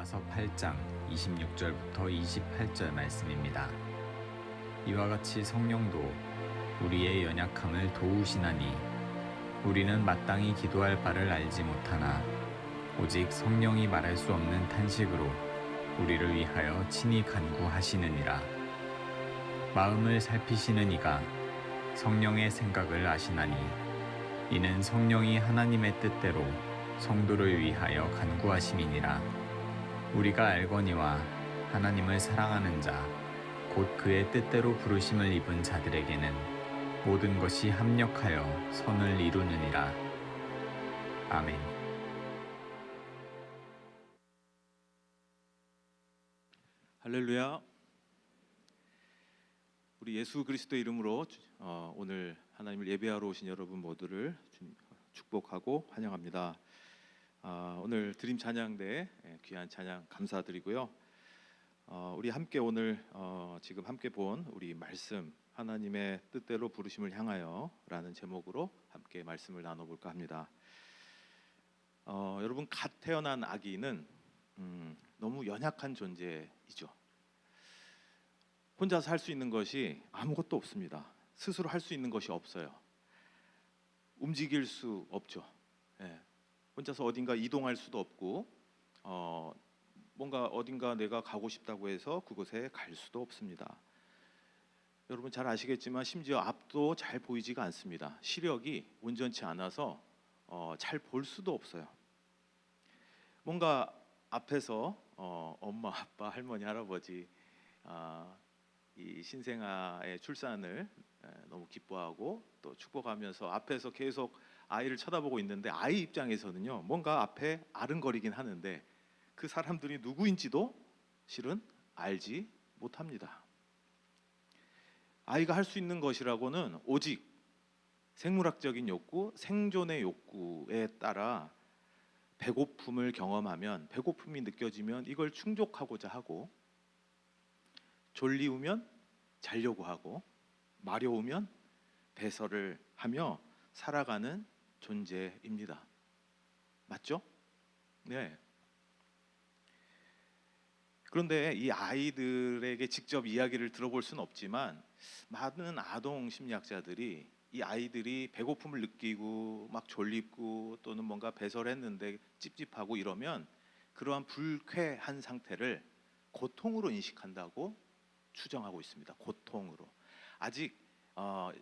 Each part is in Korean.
로마서 8장 26절부터 28절 말씀입니다. 이와 같이 성령도 우리의 연약함을 도우시나니 우리는 마땅히 기도할 바를 알지 못하나 오직 성령이 말할 수 없는 탄식으로 우리를 위하여 친히 간구하시느니라. 마음을 살피시는 이가 성령의 생각을 아시나니 이는 성령이 하나님의 뜻대로 성도를 위하여 간구하심이니라. 우리가 알거니와 하나님을 사랑하는 자 곧 그의 뜻대로 부르심을 입은 자들에게는 모든 것이 합력하여 선을 이루느니라. 아멘. 할렐루야. 우리 예수 그리스도의 이름으로 오늘 하나님을 예배하러 오신 여러분 모두를 축복하고 환영합니다. 오늘 드림 찬양대 귀한 찬양 감사드리고요. 우리 함께 오늘 지금 함께 본 우리 말씀 하나님의 뜻대로 부르심을 향하여라는 제목으로 함께 말씀을 나눠볼까 합니다. 여러분, 갓 태어난 아기는 너무 연약한 존재이죠. 혼자서 할 수 있는 것이 아무것도 없습니다. 스스로 할 수 있는 것이 없어요. 움직일 수 없죠. 혼자서 어딘가 이동할 수도 없고 뭔가 어딘가 내가 가고 싶다고 해서 그곳에 갈 수도 없습니다. 여러분 잘 아시겠지만 심지어 앞도 잘 보이지가 않습니다. 시력이 온전치 않아서 잘 볼 수도 없어요. 뭔가 앞에서 엄마, 아빠, 할머니, 할아버지 이 신생아의 출산을 너무 기뻐하고 또 축복하면서 앞에서 계속 아이를 쳐다보고 있는데 아이 입장에서는요, 뭔가 앞에 아른거리긴 하는데 그 사람들이 누구인지도 실은 알지 못합니다. 아이가 할 수 있는 것이라고는 오직 생물학적인 욕구, 생존의 욕구에 따라 배고픔을 경험하면, 배고픔이 느껴지면 이걸 충족하고자 하고, 졸리우면 자려고 하고, 마려우면 배설을 하며 살아가는 존재입니다. 맞죠? 네. 그런데 이 아이들에게 직접 이야기를 들어볼 수는 없지만 많은 아동 심리학자들이 이 아이들이 배고픔을 느끼고 막 졸립고 또는 뭔가 배설했는데 찝찝하고 이러면 그러한 불쾌한 상태를 고통으로 인식한다고 추정하고 있습니다. 고통으로. 아직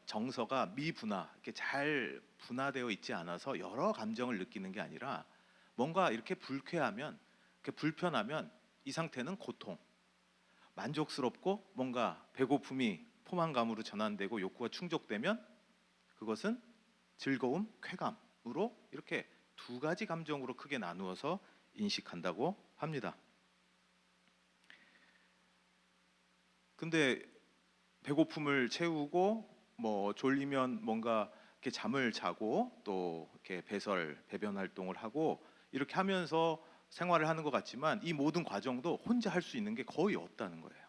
정서가 미분화, 이렇게 잘 분화되어 있지 않아서 여러 감정을 느끼는 게 아니라 뭔가 이렇게 불쾌하면, 이렇게 불편하면 이 상태는 고통, 만족스럽고 뭔가 배고픔이 포만감으로 전환되고 욕구가 충족되면 그것은 즐거움, 쾌감으로 이렇게 두 가지 감정으로 크게 나누어서 인식한다고 합니다. 근데 배고픔을 채우고 뭐 졸리면 뭔가 이렇게 잠을 자고 또 이렇게 배변 활동을 하고 이렇게 하면서 생활을 하는 것 같지만 이 모든 과정도 혼자 할 수 있는 게 거의 없다는 거예요.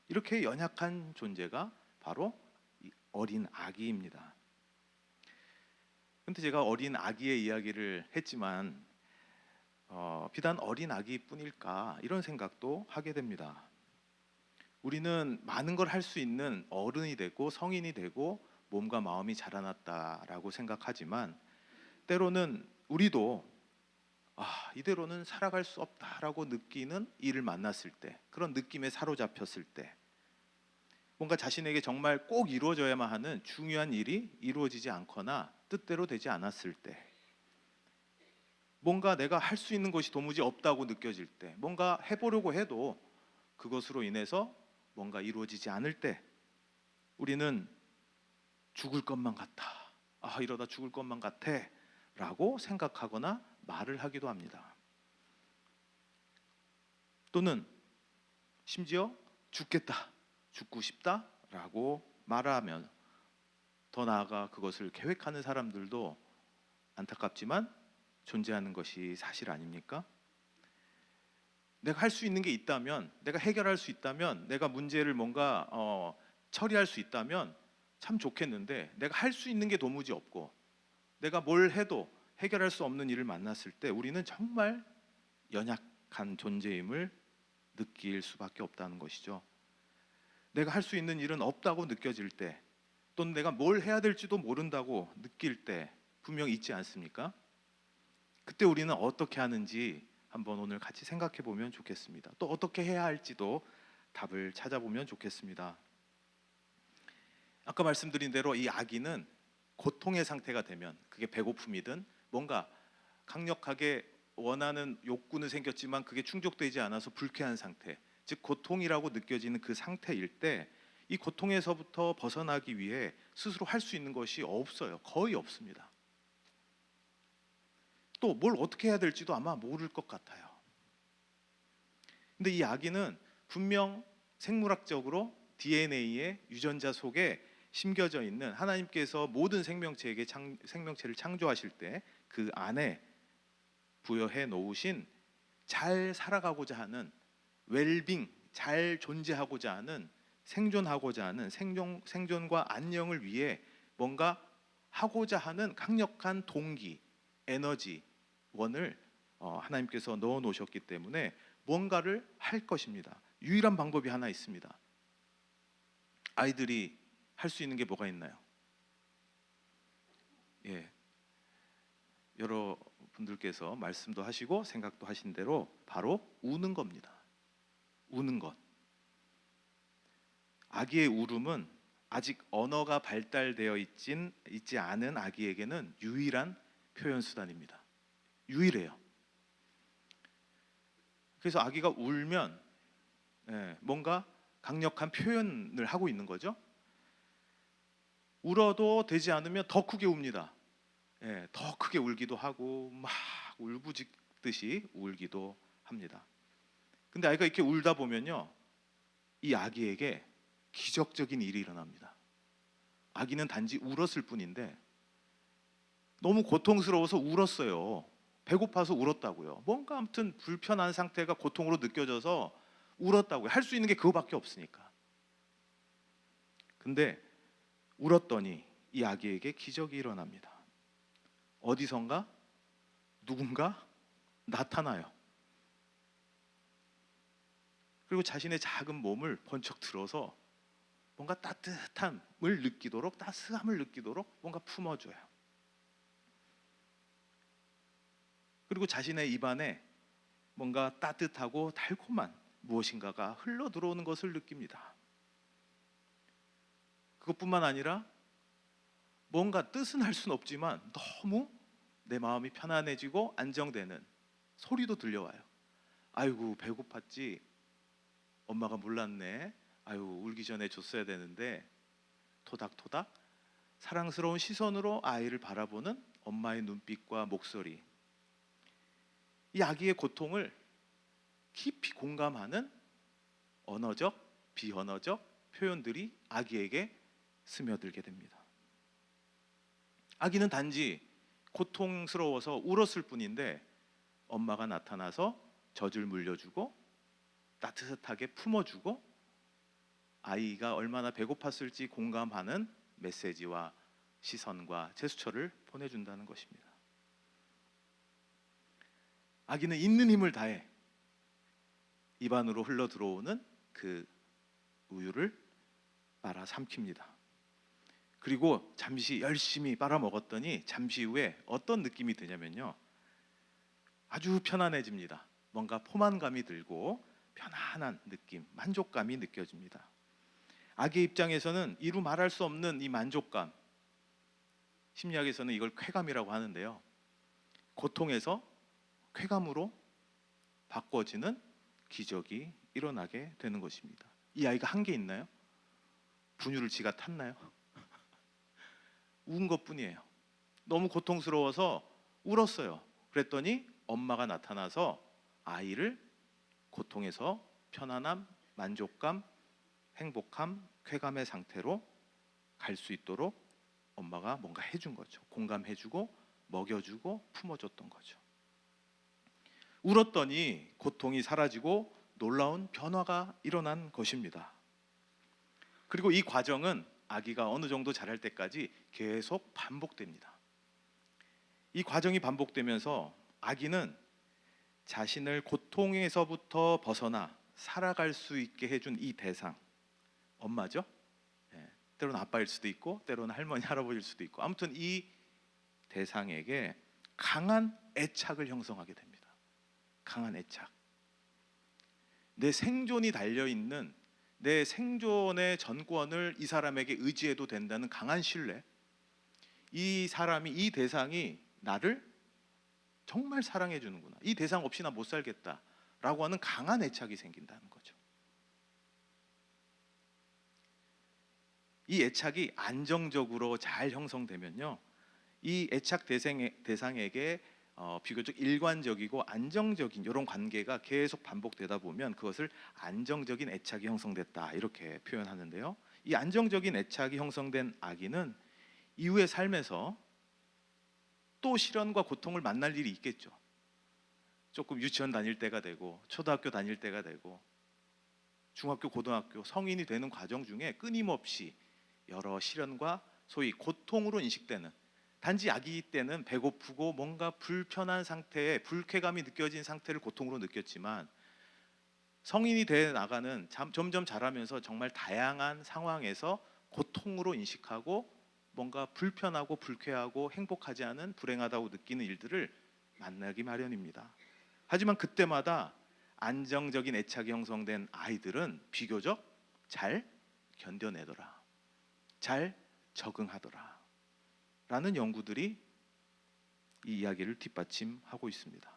이렇게 연약한 존재가 바로 이 어린 아기입니다. 근데 제가 어린 아기의 이야기를 했지만 비단 어린 아기뿐일까 이런 생각도 하게 됩니다. 우리는 많은 걸 할 수 있는 어른이 되고 성인이 되고 몸과 마음이 자라났다라고 생각하지만 때로는 우리도 이대로는 살아갈 수 없다라고 느끼는 일을 만났을 때, 그런 느낌에 사로잡혔을 때, 뭔가 자신에게 정말 꼭 이루어져야만 하는 중요한 일이 이루어지지 않거나 뜻대로 되지 않았을 때, 뭔가 내가 할 수 있는 것이 도무지 없다고 느껴질 때, 뭔가 해보려고 해도 그것으로 인해서 뭔가 이루어지지 않을 때 우리는 죽을 것만 같아, 이러다 죽을 것만 같아 라고 생각하거나 말을 하기도 합니다. 또는 심지어 죽겠다, 죽고 싶다 라고 말하면, 더 나아가 그것을 계획하는 사람들도 안타깝지만 존재하는 것이 사실 아닙니까? 내가 할 수 있는 게 있다면, 내가 해결할 수 있다면, 내가 문제를 뭔가 처리할 수 있다면 참 좋겠는데 내가 할 수 있는 게 도무지 없고 내가 뭘 해도 해결할 수 없는 일을 만났을 때 우리는 정말 연약한 존재임을 느낄 수밖에 없다는 것이죠. 내가 할 수 있는 일은 없다고 느껴질 때, 또는 내가 뭘 해야 될지도 모른다고 느낄 때 분명 있지 않습니까? 그때 우리는 어떻게 하는지 한번 오늘 같이 생각해 보면 좋겠습니다. 또 어떻게 해야 할지도 답을 찾아보면 좋겠습니다. 아까 말씀드린 대로 이 아기는 고통의 상태가 되면, 그게 배고픔이든 뭔가 강력하게 원하는 욕구는 생겼지만 그게 충족되지 않아서 불쾌한 상태, 즉 고통이라고 느껴지는 그 상태일 때, 이 고통에서부터 벗어나기 위해 스스로 할 수 있는 것이 없어요. 거의 없습니다. 또 뭘 어떻게 해야 될지도 아마 모를 것 같아요. 근데 이 아기는 분명 생물학적으로 DNA의 유전자 속에 심겨져 있는, 하나님께서 모든 생명체에게 생명체를 창조하실 때 그 안에 부여해 놓으신 잘 살아가고자 하는 웰빙, 잘 존재하고자 하는, 생존하고자 하는 생존과 안녕을 위해 뭔가 하고자 하는 강력한 동기, 에너지, 원을 하나님께서 넣어 놓으셨기 때문에 뭔가를 할 것입니다. 유일한 방법이 하나 있습니다. 아이들이 할 수 있는 게 뭐가 있나요? 예, 여러분들께서 말씀도 하시고 생각도 하신 대로 바로 우는 겁니다. 우는 것. 아기의 울음은 아직 언어가 발달되어 있지 않은 아기에게는 유일한 표현 수단입니다. 유일해요. 그래서 아기가 울면 뭔가 강력한 표현을 하고 있는 거죠. 울어도 되지 않으면 더 크게 웁니다. 더 크게 울기도 하고 막 울부짖듯이 울기도 합니다. 근데 아이가 이렇게 울다 보면요, 이 아기에게 기적적인 일이 일어납니다. 아기는 단지 울었을 뿐인데 너무 고통스러워서 울었어요. 배고파서 울었다고요. 뭔가 아무튼 불편한 상태가 고통으로 느껴져서 울었다고요. 할 수 있는 게 그거밖에 없으니까. 근데 울었더니 이 아기에게 기적이 일어납니다. 어디선가 누군가 나타나요. 그리고 자신의 작은 몸을 번쩍 들어서 뭔가 따뜻함을 느끼도록, 따스함을 느끼도록 뭔가 품어줘요. 그리고 자신의 입안에 뭔가 따뜻하고 달콤한 무엇인가가 흘러 들어오는 것을 느낍니다. 그것뿐만 아니라 뭔가 뜻은 할 수는 없지만 너무 내 마음이 편안해지고 안정되는 소리도 들려와요. 아이고 배고팠지? 엄마가 몰랐네. 아유 울기 전에 줬어야 되는데. 토닥토닥 사랑스러운 시선으로 아이를 바라보는 엄마의 눈빛과 목소리. 이 아기의 고통을 깊이 공감하는 언어적, 비언어적 표현들이 아기에게 스며들게 됩니다. 아기는 단지 고통스러워서 울었을 뿐인데 엄마가 나타나서 젖을 물려주고 따뜻하게 품어주고 아이가 얼마나 배고팠을지 공감하는 메시지와 시선과 제스처를 보내준다는 것입니다. 아기는 있는 힘을 다해 입안으로 흘러 들어오는 그 우유를 빨아 삼킵니다. 그리고 잠시 열심히 빨아먹었더니 잠시 후에 어떤 느낌이 드냐면요, 아주 편안해집니다. 뭔가 포만감이 들고 편안한 느낌, 만족감이 느껴집니다. 아기의 입장에서는 이루 말할 수 없는 이 만족감, 심리학에서는 이걸 쾌감이라고 하는데요, 고통에서 쾌감으로 바꿔지는 기적이 일어나게 되는 것입니다. 이 아이가 한 게 있나요? 분유를 지가 탔나요? 운 것뿐이에요. 너무 고통스러워서 울었어요. 그랬더니 엄마가 나타나서 아이를 고통에서 편안함, 만족감, 행복함, 쾌감의 상태로 갈 수 있도록 엄마가 뭔가 해준 거죠. 공감해주고 먹여주고 품어줬던 거죠. 울었더니 고통이 사라지고 놀라운 변화가 일어난 것입니다. 그리고 이 과정은 아기가 어느 정도 자랄 때까지 계속 반복됩니다. 이 과정이 반복되면서 아기는 자신을 고통에서부터 벗어나 살아갈 수 있게 해준 이 대상, 엄마죠. 예, 때로는 아빠일 수도 있고 때로는 할머니 할아버지일 수도 있고, 아무튼 이 대상에게 강한 애착을 형성하게 됩니다. 강한 애착. 내 생존이 달려있는, 내 생존의 전권을 이 사람에게 의지해도 된다는 강한 신뢰. 이 사람이, 이 대상이 나를 정말 사랑해 주는구나, 이 대상 없이 나 못 살겠다 라고 하는 강한 애착이 생긴다는 거죠. 이 애착이 안정적으로 잘 형성되면요, 이 애착 대상에게 비교적 일관적이고 안정적인 이런 관계가 계속 반복되다 보면 그것을 안정적인 애착이 형성됐다, 이렇게 표현하는데요. 이 안정적인 애착이 형성된 아기는 이후의 삶에서 또 시련과 고통을 만날 일이 있겠죠. 조금 유치원 다닐 때가 되고 초등학교 다닐 때가 되고 중학교, 고등학교, 성인이 되는 과정 중에 끊임없이 여러 시련과 소위 고통으로 인식되는, 단지 아기 때는 배고프고 뭔가 불편한 상태에 불쾌감이 느껴진 상태를 고통으로 느꼈지만, 성인이 돼 나가는 점점 자라면서 정말 다양한 상황에서 고통으로 인식하고 뭔가 불편하고 불쾌하고 행복하지 않은, 불행하다고 느끼는 일들을 만나기 마련입니다. 하지만 그때마다 안정적인 애착이 형성된 아이들은 비교적 잘 견뎌내더라, 잘 적응하더라 라는 연구들이 이 이야기를 뒷받침하고 있습니다.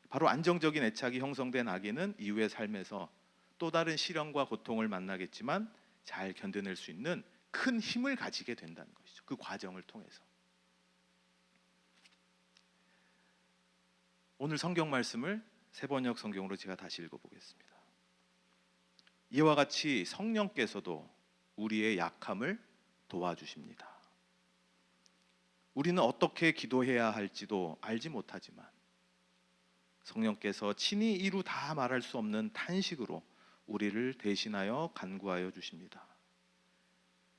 바로 안정적인 애착이 형성된 아기는 이후의 삶에서 또 다른 시련과 고통을 만나겠지만 잘 견뎌낼 수 있는 큰 힘을 가지게 된다는 것이죠. 그 과정을 통해서. 오늘 성경 말씀을 세번역 성경으로 제가 다시 읽어보겠습니다. 이와 같이 성령께서도 우리의 약함을 도와주십니다. 우리는 어떻게 기도해야 할지도 알지 못하지만 성령께서 친히 이루 다 말할 수 없는 탄식으로 우리를 대신하여 간구하여 주십니다.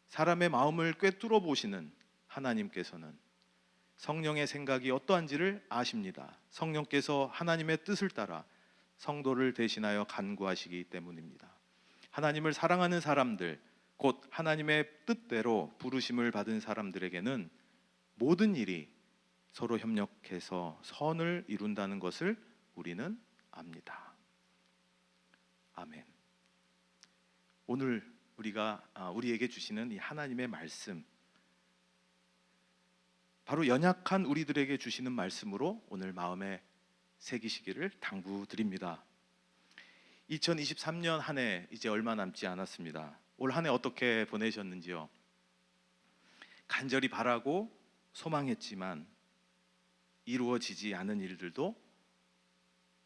사람의 마음을 꿰뚫어 보시는 하나님께서는 성령의 생각이 어떠한지를 아십니다. 성령께서 하나님의 뜻을 따라 성도를 대신하여 간구하시기 때문입니다. 하나님을 사랑하는 사람들, 곧 하나님의 뜻대로 부르심을 받은 사람들에게는 모든 일이 서로 협력해서 선을 이룬다는 것을 우리는 압니다. 아멘. 오늘 우리에게 주시는 이 하나님의 말씀, 바로 연약한 우리들에게 주시는 말씀으로 오늘 마음에 새기시기를 당부드립니다. 2023년 한 해 이제 얼마 남지 않았습니다. 올 한 해 어떻게 보내셨는지요? 간절히 바라고 소망했지만 이루어지지 않은 일들도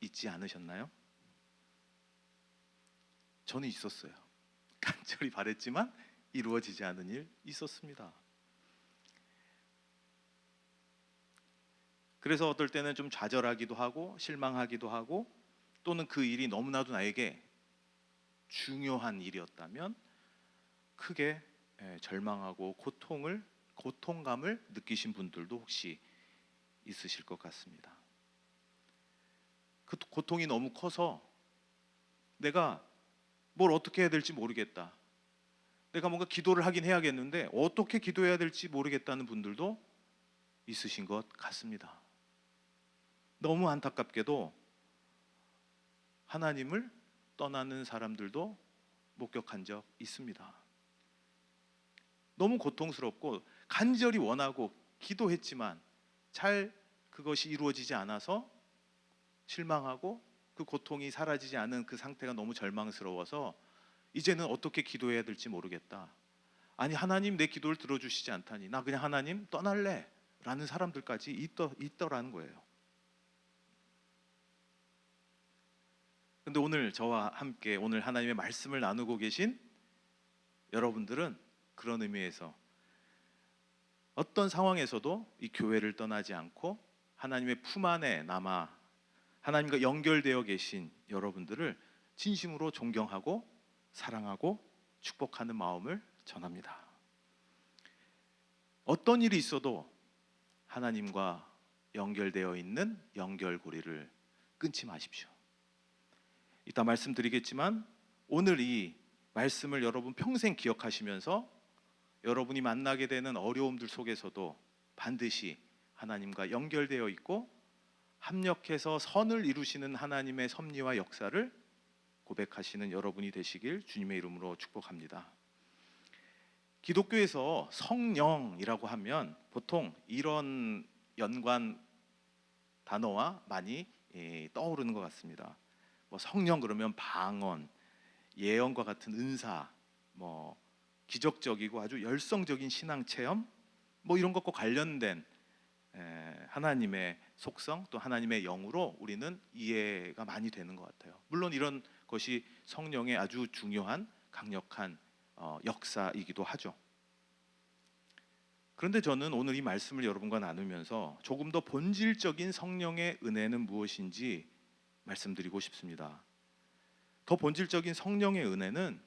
있지 않으셨나요? 저는 있었어요. 간절히 바랬지만 이루어지지 않은 일 있었습니다. 그래서 어떨 때는 좀 좌절하기도 하고 실망하기도 하고, 또는 그 일이 너무나도 나에게 중요한 일이었다면 크게 절망하고 고통감을 느끼신 분들도 혹시 있으실 것 같습니다. 그 고통이 너무 커서 내가 뭘 어떻게 해야 될지 모르겠다, 내가 뭔가 기도를 하긴 해야겠는데 어떻게 기도해야 될지 모르겠다는 분들도 있으신 것 같습니다. 너무 안타깝게도 하나님을 떠나는 사람들도 목격한 적 있습니다. 너무 고통스럽고 간절히 원하고 기도했지만 잘 그것이 이루어지지 않아서 실망하고, 그 고통이 사라지지 않은 그 상태가 너무 절망스러워서 이제는 어떻게 기도해야 될지 모르겠다, 아니 하나님 내 기도를 들어주시지 않다니 나 그냥 하나님 떠날래 라는 사람들까지 있더라는 거예요. 근데 오늘 저와 함께 오늘 하나님의 말씀을 나누고 계신 여러분들은 그런 의미에서 어떤 상황에서도 이 교회를 떠나지 않고 하나님의 품 안에 남아 하나님과 연결되어 계신 여러분들을 진심으로 존경하고 사랑하고 축복하는 마음을 전합니다. 어떤 일이 있어도 하나님과 연결되어 있는 연결고리를 끊지 마십시오. 이따 말씀드리겠지만 오늘 이 말씀을 여러분 평생 기억하시면서 여러분이 만나게 되는 어려움들 속에서도 반드시 하나님과 연결되어 있고 합력해서 선을 이루시는 하나님의 섭리와 역사를 고백하시는 여러분이 되시길 주님의 이름으로 축복합니다. 기독교에서 성령이라고 하면 보통 이런 연관 단어와 많이 떠오르는 것 같습니다. 뭐 성령 그러면 방언, 예언과 같은 은사, 뭐 기적적이고 아주 열성적인 신앙 체험, 뭐 이런 것과 관련된 하나님의 속성 또 하나님의 영으로 우리는 이해가 많이 되는 것 같아요. 물론 이런 것이 성령의 아주 중요한 강력한 역사이기도 하죠. 그런데 저는 오늘 이 말씀을 여러분과 나누면서 조금 더 본질적인 성령의 은혜는 무엇인지 말씀드리고 싶습니다. 더 본질적인 성령의 은혜는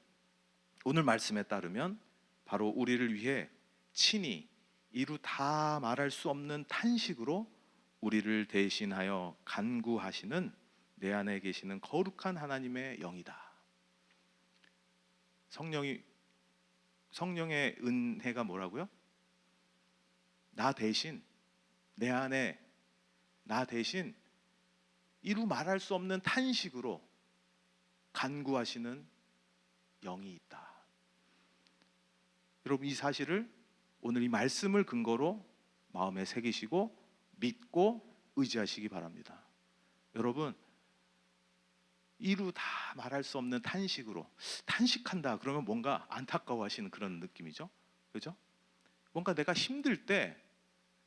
오늘 말씀에 따르면 바로 우리를 위해 친히 이루 다 말할 수 없는 탄식으로 우리를 대신하여 간구하시는 내 안에 계시는 거룩한 하나님의 영이다. 성령의 은혜가 뭐라고요? 나 대신 내 안에 나 대신 이루 말할 수 없는 탄식으로 간구하시는 영이 있다. 여러분 이 사실을 오늘 이 말씀을 근거로 마음에 새기시고 믿고 의지하시기 바랍니다. 여러분 이루 다 말할 수 없는 탄식으로 탄식한다 그러면 뭔가 안타까워하시는 그런 느낌이죠. 그죠? 뭔가 내가 힘들 때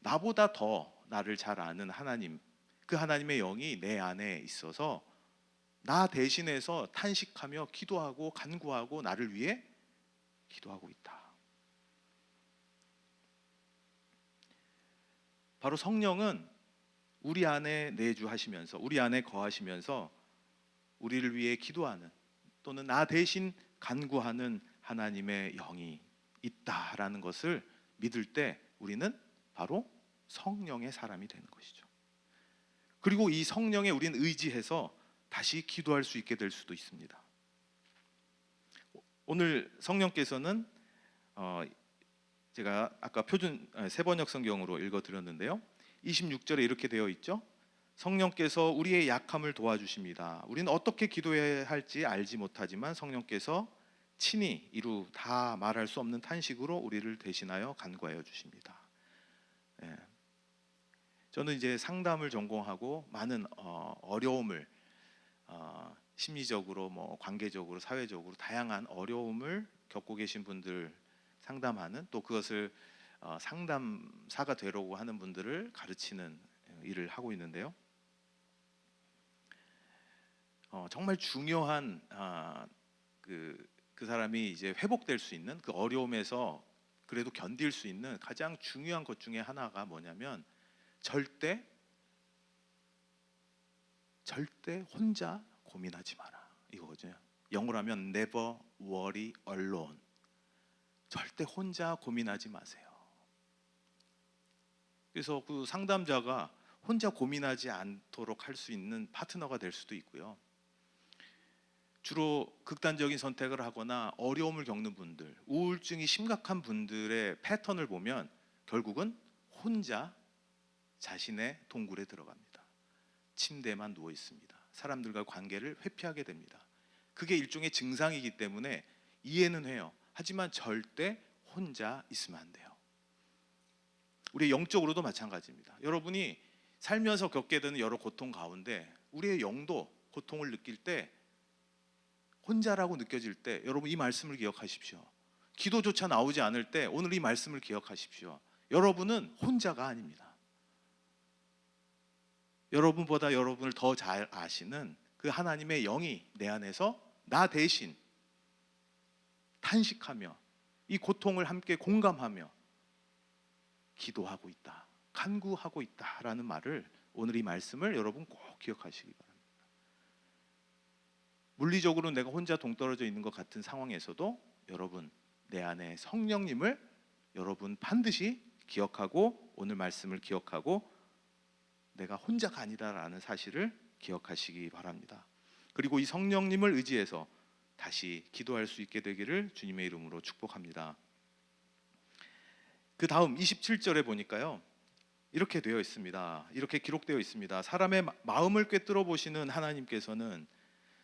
나보다 더 나를 잘 아는 하나님, 그 하나님의 영이 내 안에 있어서 나 대신해서 탄식하며 기도하고 간구하고 나를 위해 기도하고 있다. 바로 성령은 우리 안에 내주하시면서 우리 안에 거하시면서 우리를 위해 기도하는 또는 나 대신 간구하는 하나님의 영이 있다라는 것을 믿을 때 우리는 바로 성령의 사람이 되는 것이죠. 그리고 이 성령에 우리는 의지해서 다시 기도할 수 있게 될 수도 있습니다. 오늘 성령께서는 제가 아까 표준 세번역 성경으로 읽어드렸는데요. 26절에 이렇게 되어 있죠. 성령께서 우리의 약함을 도와주십니다. 우리는 어떻게 기도해야 할지 알지 못하지만 성령께서 친히 이루 다 말할 수 없는 탄식으로 우리를 대신하여 간구하여 주십니다. 저는 이제 상담을 전공하고 많은 어려움을 심리적으로 뭐 관계적으로 사회적으로 다양한 어려움을 겪고 계신 분들 상담하는 또 그것을 상담사가 되려고 하는 분들을 가르치는 일을 하고 있는데요. 정말 중요한 그 사람이 이제 회복될 수 있는 그 어려움에서 그래도 견딜 수 있는 가장 중요한 것 중에 하나가 뭐냐면 절대 혼자 고민하지 마라 이거죠. 영어로 하면 never worry alone. 절대 혼자 고민하지 마세요. 그래서 그 상담자가 혼자 고민하지 않도록 할 수 있는 파트너가 될 수도 있고요. 주로 극단적인 선택을 하거나 어려움을 겪는 분들, 우울증이 심각한 분들의 패턴을 보면 결국은 혼자 자신의 동굴에 들어갑니다. 침대에만 누워 있습니다. 사람들과 관계를 회피하게 됩니다. 그게 일종의 증상이기 때문에 이해는 해요. 하지만 절대 혼자 있으면 안 돼요. 우리 영적으로도 마찬가지입니다. 여러분이 살면서 겪게 되는 여러 고통 가운데 우리의 영도 고통을 느낄 때 혼자라고 느껴질 때 여러분 이 말씀을 기억하십시오. 기도조차 나오지 않을 때 오늘 이 말씀을 기억하십시오. 여러분은 혼자가 아닙니다. 여러분보다 여러분을 더 잘 아시는 그 하나님의 영이 내 안에서 나 대신 탄식하며 이 고통을 함께 공감하며 기도하고 있다, 간구하고 있다라는 말을 오늘 이 말씀을 여러분 꼭 기억하시기 바랍니다. 물리적으로 내가 혼자 동떨어져 있는 것 같은 상황에서도 여러분 내 안에 성령님을 여러분 반드시 기억하고 오늘 말씀을 기억하고 내가 혼자가 아니다라는 사실을 기억하시기 바랍니다. 그리고 이 성령님을 의지해서 다시 기도할 수 있게 되기를 주님의 이름으로 축복합니다. 그 다음 27절에 보니까요, 이렇게 되어 있습니다. 이렇게 기록되어 있습니다. 사람의 마음을 꿰뚫어 보시는 하나님께서는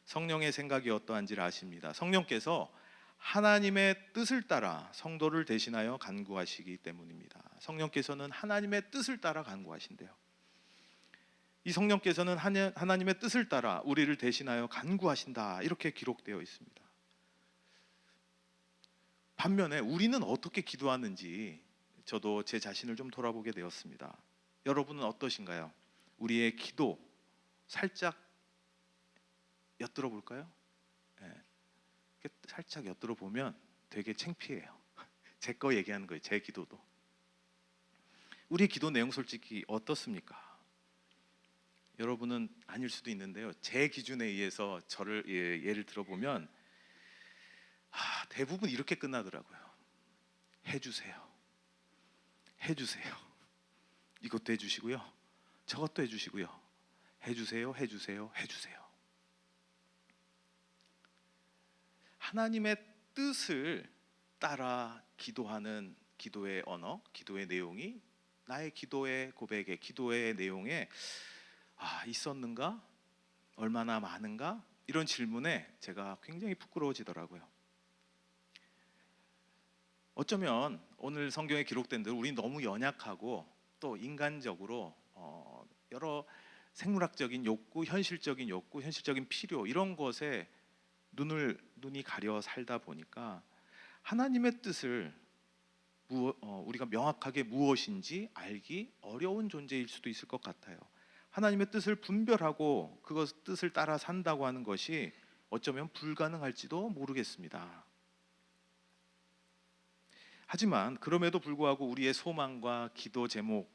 성령의 생각이 어떠한지를 아십니다. 성령께서 하나님의 뜻을 따라 성도를 대신하여 간구하시기 때문입니다. 성령께서는 하나님의 뜻을 따라 간구하신대요. 이 성령께서는 하나님의 뜻을 따라 우리를 대신하여 간구하신다, 이렇게 기록되어 있습니다. 반면에 우리는 어떻게 기도하는지 저도 제 자신을 좀 돌아보게 되었습니다. 여러분은 어떠신가요? 우리의 기도 살짝 엿들어 볼까요? 네. 살짝 엿들어 보면 되게 창피해요. 제 거 얘기하는 거예요. 제 기도도. 우리의 기도 내용 솔직히 어떻습니까? 여러분은 아닐 수도 있는데요, 제 기준에 의해서 저를 예를 들어보면 대부분 이렇게 끝나더라고요. 해주세요. 해주세요. 이것도 해주시고요, 저것도 해주시고요. 해주세요, 해주세요, 해주세요. 하나님의 뜻을 따라 기도하는 기도의 언어, 기도의 내용이 나의 기도의 고백에, 기도의 내용에 있었는가? 얼마나 많은가? 이런 질문에 제가 굉장히 부끄러워지더라고요. 어쩌면 오늘 성경에 기록된 대로 우리 너무 연약하고 또 인간적으로 여러 생물학적인 욕구, 현실적인 욕구, 현실적인 필요, 이런 것에 눈이 가려 살다 보니까 하나님의 뜻을 우리가 명확하게 무엇인지 알기 어려운 존재일 수도 있을 것 같아요. 하나님의 뜻을 분별하고 그것 뜻을 따라 산다고 하는 것이 어쩌면 불가능할지도 모르겠습니다. 하지만 그럼에도 불구하고 우리의 소망과 기도 제목,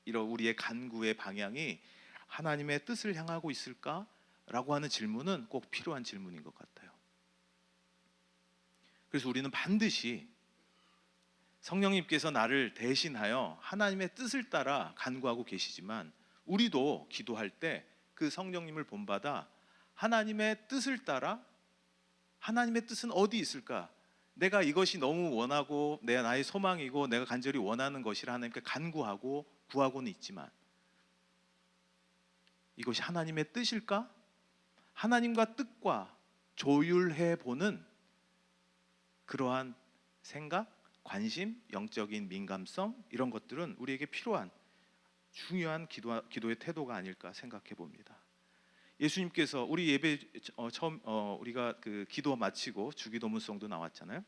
이런 우리의 간구의 방향이 하나님의 뜻을 향하고 있을까라고 하는 질문은 꼭 필요한 질문인 것 같아요. 그래서 우리는 반드시 성령님께서 나를 대신하여 하나님의 뜻을 따라 간구하고 계시지만, 우리도 기도할 때 그 성령님을 본받아 하나님의 뜻을 따라, 하나님의 뜻은 어디 있을까? 내가 이것이 너무 원하고 나의 소망이고 내가 간절히 원하는 것이라 하나님께 간구하고 구하고는 있지만, 이것이 하나님의 뜻일까? 하나님과 뜻과 조율해 보는 그러한 생각, 관심, 영적인 민감성, 이런 것들은 우리에게 필요한 중요한 기도의 태도가 아닐까 생각해 봅니다. 예수님께서 우리 예배 처음 우리가 그 기도 마치고 주기도문성도 나왔잖아요.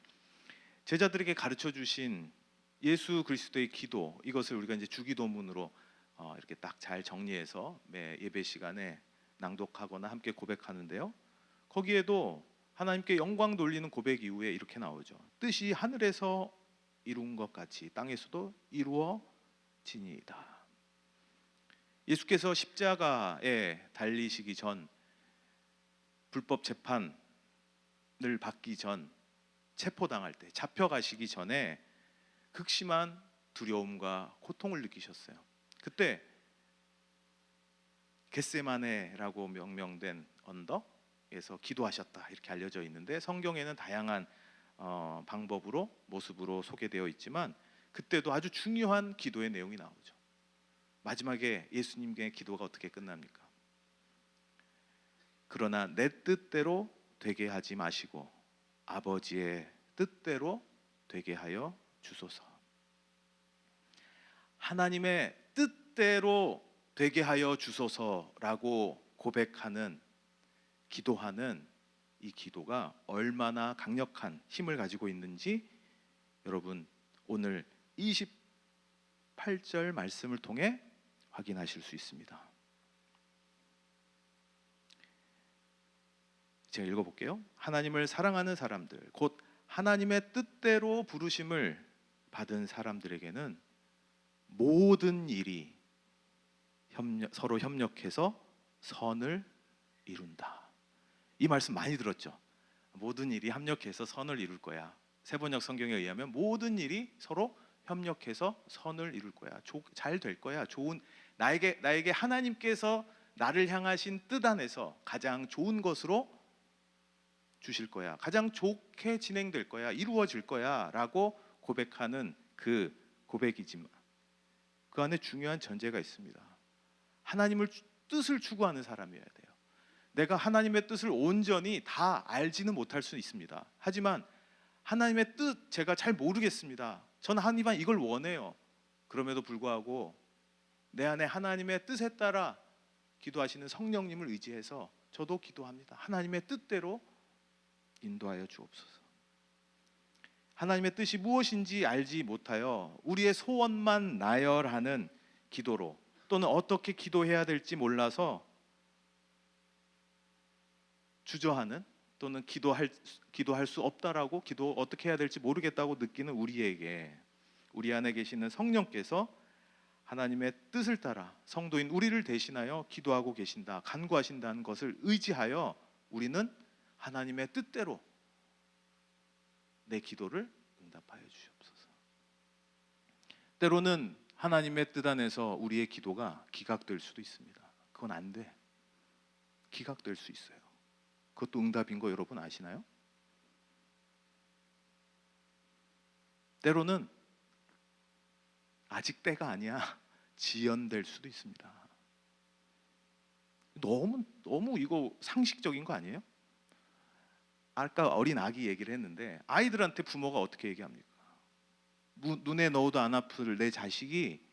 제자들에게 가르쳐 주신 예수 그리스도의 기도, 이것을 우리가 이제 주기도문으로 이렇게 딱 잘 정리해서 매 예배 시간에 낭독하거나 함께 고백하는데요. 거기에도 하나님께 영광 돌리는 고백 이후에 이렇게 나오죠. 뜻이 하늘에서 이룬 것 같이 땅에서도 이루어지니이다. 예수께서 십자가에 달리시기 전, 불법 재판을 받기 전, 체포당할 때, 잡혀가시기 전에 극심한 두려움과 고통을 느끼셨어요. 그때 겟세마네라고 명명된 언덕에서 기도하셨다, 이렇게 알려져 있는데, 성경에는 다양한 방법으로, 모습으로 소개되어 있지만 그때도 아주 중요한 기도의 내용이 나오죠. 마지막에 예수님의 기도가 어떻게 끝납니까? 그러나 내 뜻대로 되게 하지 마시고 아버지의 뜻대로 되게 하여 주소서. 하나님의 뜻대로 되게 하여 주소서라고 고백하는, 기도하는 이 기도가 얼마나 강력한 힘을 가지고 있는지 여러분 오늘 28절 말씀을 통해 확인하실 수 있습니다. 제가 읽어볼게요. 하나님을 사랑하는 사람들, 곧 하나님의 뜻대로 부르심을 받은 사람들에게는 모든 일이 서로 협력해서 선을 이룬다. 이 말씀 많이 들었죠? 모든 일이 협력해서 선을 이룰 거야. 세번역 성경에 의하면 모든 일이 서로 협력해서 선을 이룰 거야. 잘 될 거야. 나에게 하나님께서 나를 향하신 뜻 안에서 가장 좋은 것으로 주실 거야. 가장 좋게 진행될 거야. 이루어질 거야. 라고 고백하는 그 고백이지만 그 안에 중요한 전제가 있습니다. 하나님을 뜻을 추구하는 사람이어야 돼요. 내가 하나님의 뜻을 온전히 다 알지는 못할 수 있습니다. 하지만 하나님의 뜻 제가 잘 모르겠습니다. 저는 하나님 이걸 원해요. 그럼에도 불구하고 내 안에 하나님의 뜻에 따라 기도하시는 성령님을 의지해서 저도 기도합니다. 하나님의 뜻대로 인도하여 주옵소서. 하나님의 뜻이 무엇인지 알지 못하여 우리의 소원만 나열하는 기도로 또는 어떻게 기도해야 될지 몰라서 주저하는 또는 기도할 수 없다라고 기도 어떻게 해야 될지 모르겠다고 느끼는 우리에게 우리 안에 계시는 성령께서 하나님의 뜻을 따라 성도인 우리를 대신하여 기도하고 계신다, 간구하신다는 것을 의지하여 우리는 하나님의 뜻대로 내 기도를 응답하여 주시옵소서. 때로는 하나님의 뜻 안에서 우리의 기도가 기각될 수도 있습니다. 그건 안 돼. 기각될 수 있어요. 그것도 응답인 거 여러분 아시나요? 때로는 아직 때가 아니야. 지연될 수도 있습니다. 너무 이거 상식적인 거 아니에요? 아까 어린 아기 얘기를 했는데 아이들한테 부모가 어떻게 얘기합니까? 눈에 넣어도 안 아플 내 자식이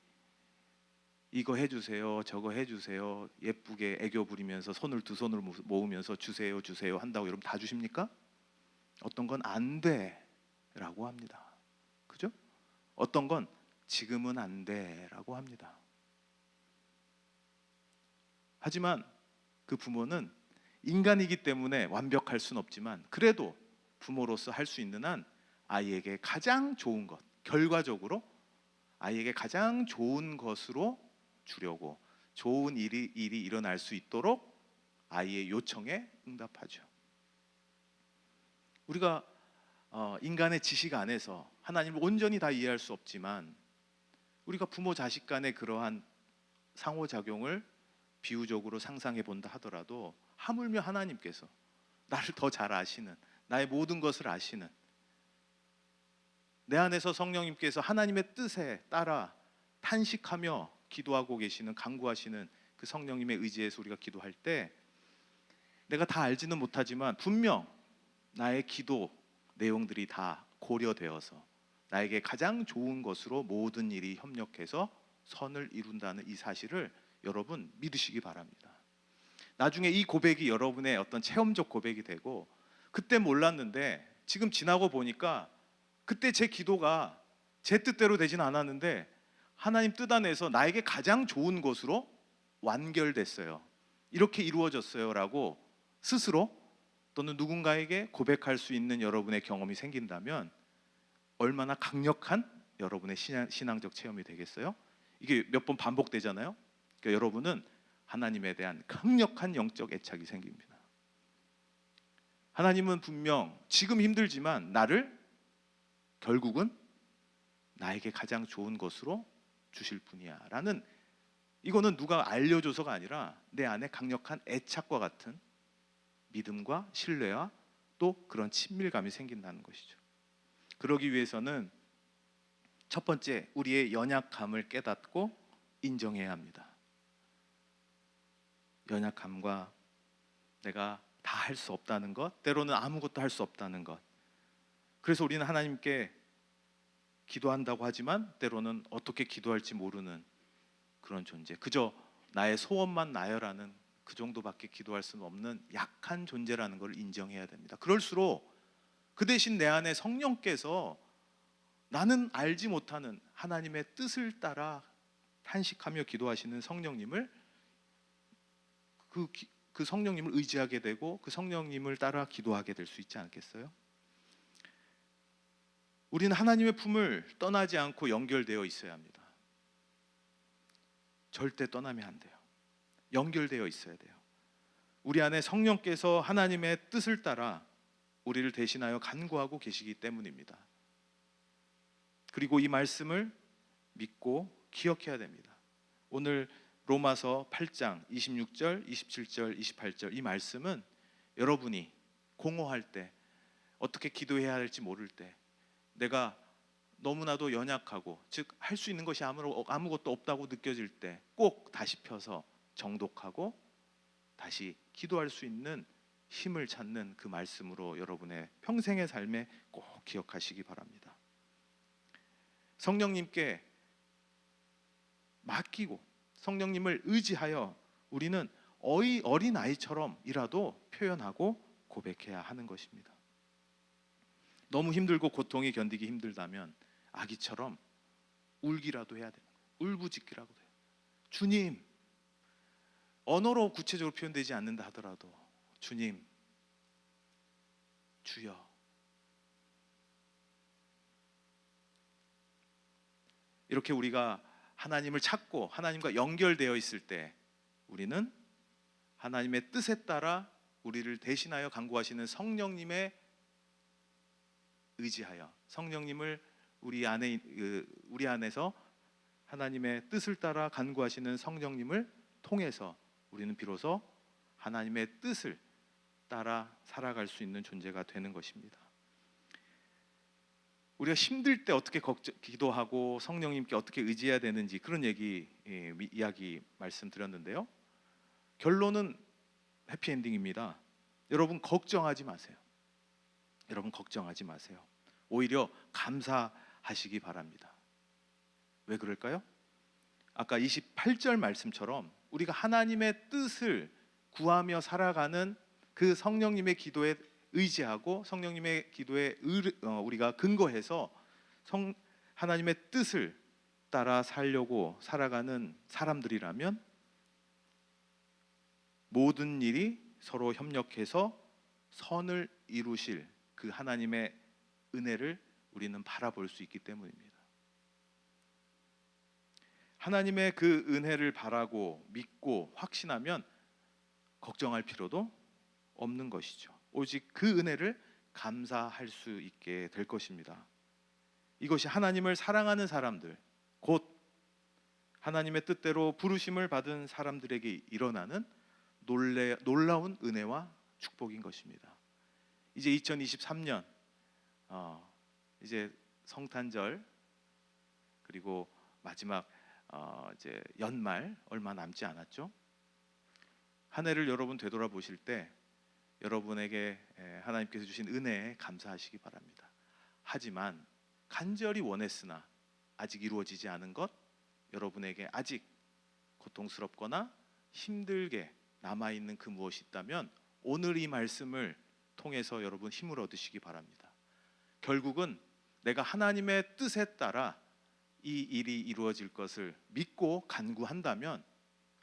이거 해주세요, 저거 해주세요, 예쁘게 애교 부리면서 손을 두 손을 모으면서 주세요, 주세요 한다고 여러분 다 주십니까? 어떤 건 안 돼라고 합니다. 그죠? 어떤 건 지금은 안 돼라고 합니다. 하지만 그 부모는 인간이기 때문에 완벽할 수는 없지만 그래도 부모로서 할 수 있는 한 아이에게 가장 좋은 것, 결과적으로 아이에게 가장 좋은 것으로 주려고 좋은 일이 일어날 수 있도록 아이의 요청에 응답하죠. 우리가 인간의 지식 안에서 하나님을 온전히 다 이해할 수 없지만 우리가 부모 자식 간의 그러한 상호작용을 비유적으로 상상해 본다 하더라도 하물며 하나님께서 나를 더 잘 아시는, 나의 모든 것을 아시는, 내 안에서 성령님께서 하나님의 뜻에 따라 탄식하며 기도하고 계시는, 간구하시는 그 성령님의 의지에서 우리가 기도할 때 내가 다 알지는 못하지만 분명 나의 기도 내용들이 다 고려되어서 나에게 가장 좋은 것으로 모든 일이 협력해서 선을 이룬다는 이 사실을 여러분 믿으시기 바랍니다. 나중에 이 고백이 여러분의 어떤 체험적 고백이 되고 그때 몰랐는데 지금 지나고 보니까 그때 제 기도가 제 뜻대로 되진 않았는데 하나님 뜻 안에서 나에게 가장 좋은 것으로 완결됐어요. 이렇게 이루어졌어요 라고 스스로 또는 누군가에게 고백할 수 있는 여러분의 경험이 생긴다면 얼마나 강력한 여러분의 신앙적 체험이 되겠어요? 이게 몇 번 반복되잖아요. 그러니까 여러분은 하나님에 대한 강력한 영적 애착이 생깁니다. 하나님은 분명 지금 힘들지만 나를 결국은 나에게 가장 좋은 것으로 주실 분이야 라는, 이거는 누가 알려줘서가 아니라 내 안에 강력한 애착과 같은 믿음과 신뢰와 또 그런 친밀감이 생긴다는 것이죠. 그러기 위해서는 첫 번째, 우리의 연약함을 깨닫고 인정해야 합니다. 연약함과 내가 다 할 수 없다는 것, 때로는 아무것도 할 수 없다는 것. 그래서 우리는 하나님께 기도한다고 하지만 때로는 어떻게 기도할지 모르는 그런 존재, 그저 나의 소원만 나열하는 그 정도밖에 기도할 수는 없는 약한 존재라는 걸 인정해야 됩니다. 그럴수록 그 대신 내 안에 성령께서 나는 알지 못하는 하나님의 뜻을 따라 탄식하며 기도하시는 성령님을 그 성령님을 의지하게 되고 그 성령님을 따라 기도하게 될 수 있지 않겠어요? 우리는 하나님의 품을 떠나지 않고 연결되어 있어야 합니다. 절대 떠나면 안 돼요. 연결되어 있어야 돼요. 우리 안에 성령께서 하나님의 뜻을 따라 우리를 대신하여 간구하고 계시기 때문입니다. 그리고 이 말씀을 믿고 기억해야 됩니다. 오늘 로마서 8장 26절, 27절, 28절 이 말씀은 여러분이 공허할 때, 어떻게 기도해야 할지 모를 때, 내가 너무나도 연약하고 즉 할 수 있는 것이 아무것도 없다고 느껴질 때 꼭 다시 펴서 정독하고 다시 기도할 수 있는 힘을 찾는 그 말씀으로 여러분의 평생의 삶에 꼭 기억하시기 바랍니다. 성령님께 맡기고 성령님을 의지하여 우리는 어린 아이처럼이라도 표현하고 고백해야 하는 것입니다. 너무 힘들고 고통이 견디기 힘들다면 아기처럼 울기라도 해야 되는 거예요. 울부짖기라도 돼요. 주님, 언어로 구체적으로 표현되지 않는다 하더라도 주님, 주여. 이렇게 우리가 하나님을 찾고 하나님과 연결되어 있을 때 우리는 하나님의 뜻에 따라 우리를 대신하여 간구하시는 성령님의 의지하여 성령님을 우리 안에서 하나님의 뜻을 따라 간구하시는 성령님을 통해서 우리는 비로소 하나님의 뜻을 따라 살아갈 수 있는 존재가 되는 것입니다. 우리가 힘들 때 어떻게 기도하고 성령님께 어떻게 의지해야 되는지 그런 이야기 말씀드렸는데요. 결론은 해피엔딩입니다. 여러분 걱정하지 마세요. 여러분 걱정하지 마세요. 오히려 감사하시기 바랍니다. 왜 그럴까요? 아까 28절 말씀처럼 우리가 하나님의 뜻을 구하며 살아가는 그 성령님의 기도에 의지하고 성령님의 기도에 우리가 근거해서 하나님의 뜻을 따라 살려고 살아가는 사람들이라면 모든 일이 서로 협력해서 선을 이루실 그 하나님의 은혜를 우리는 바라볼 수 있기 때문입니다. 하나님의 그 은혜를 바라고 믿고 확신하면 걱정할 필요도 없는 것이죠. 오직 그 은혜를 감사할 수 있게 될 것입니다. 이것이 하나님을 사랑하는 사람들, 곧 하나님의 뜻대로 부르심을 받은 사람들에게 일어나는 놀라운 은혜와 축복인 것입니다. 이제 2023년 이제 성탄절 그리고 마지막 이제 연말 얼마 남지 않았죠. 한 해를 여러분 되돌아보실 때 여러분에게 하나님께서 주신 은혜에 감사하시기 바랍니다. 하지만 간절히 원했으나 아직 이루어지지 않은 것, 여러분에게 아직 고통스럽거나 힘들게 남아있는 그 무엇이 있다면 오늘 이 말씀을 통해서 여러분 힘을 얻으시기 바랍니다. 결국은 내가 하나님의 뜻에 따라 이 일이 이루어질 것을 믿고 간구한다면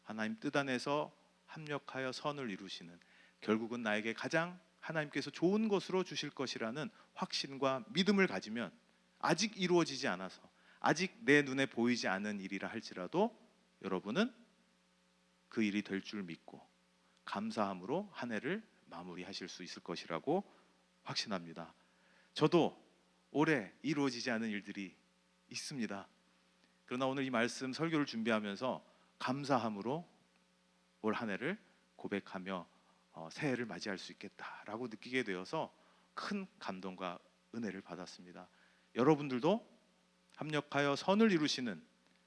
하나님 뜻 안에서 합력하여 선을 이루시는, 결국은 나에게 가장 하나님께서 좋은 것으로 주실 것이라는 확신과 믿음을 가지면 아직 이루어지지 않아서 아직 내 눈에 보이지 않은 일이라 할지라도 여러분은 그 일이 될 줄 믿고 감사함으로 한 해를 마무리하실 수 있을 것이라고 확신합니다. 저도 올해 이루어지지 않은 일들이 있습니다. 그러나 오늘 이 말씀 설교를 준비하면서 감사함으로 올 한 해를 고백하며 새해를 맞이할 수 있겠다라고 느끼게 되어서 큰 감동과 은혜를 받았습니다. 여러분들도 합력하여 선을 이루시는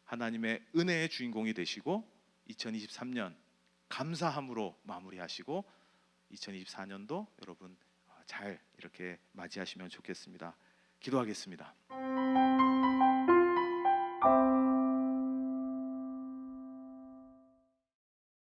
하나님의 은혜의 주인공이 되시고 2023년 감사함으로 마무리하시고 2024년도 여러분 잘 이렇게 맞이하시면 좋겠습니다. 기도하겠습니다.